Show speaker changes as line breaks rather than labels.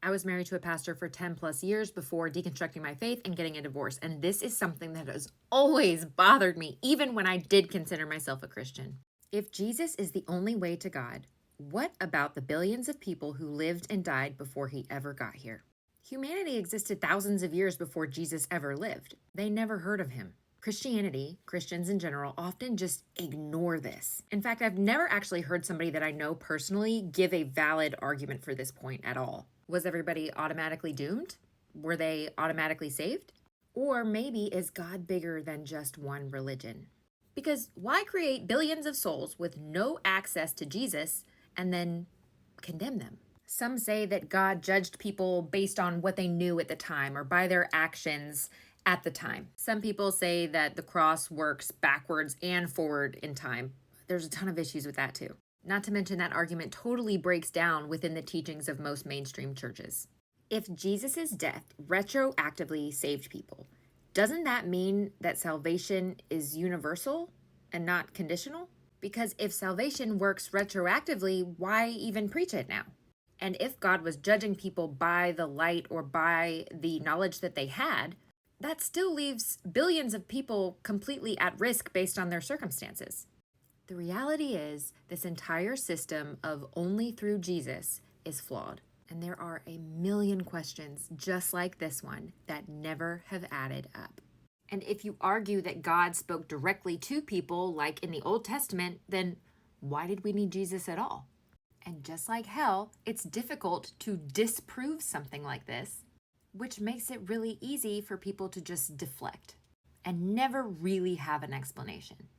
I was married to a pastor for 10 plus years before deconstructing my faith and getting a divorce. And this is something that has always bothered me, even when I did consider myself a Christian. If Jesus is the only way to God, what about the billions of people who lived and died before he ever got here? Humanity existed thousands of years before Jesus ever lived. They never heard of him. Christianity, Christians in general, often just ignore this. In fact, I've never actually heard somebody that I know personally give a valid argument for this point at all. Was everybody automatically doomed? Were they automatically saved? Or maybe is God bigger than just one religion? Because why create billions of souls with no access to Jesus and then condemn them? Some say that God judged people based on what they knew at the time or by their actions at the time. Some people say that the cross works backwards and forward in time. There's a ton of issues with that too. Not to mention that argument totally breaks down within the teachings of most mainstream churches. If Jesus' death retroactively saved people, doesn't that mean that salvation is universal and not conditional? Because if salvation works retroactively, why even preach it now? And if God was judging people by the light or by the knowledge that they had, that still leaves billions of people completely at risk based on their circumstances. The reality is, this entire system of only through Jesus is flawed. And there are a million questions just like this one that never have added up. And if you argue that God spoke directly to people like in the Old Testament, then why did we need Jesus at all? And just like hell, it's difficult to disprove something like this, which makes it really easy for people to just deflect and never really have an explanation.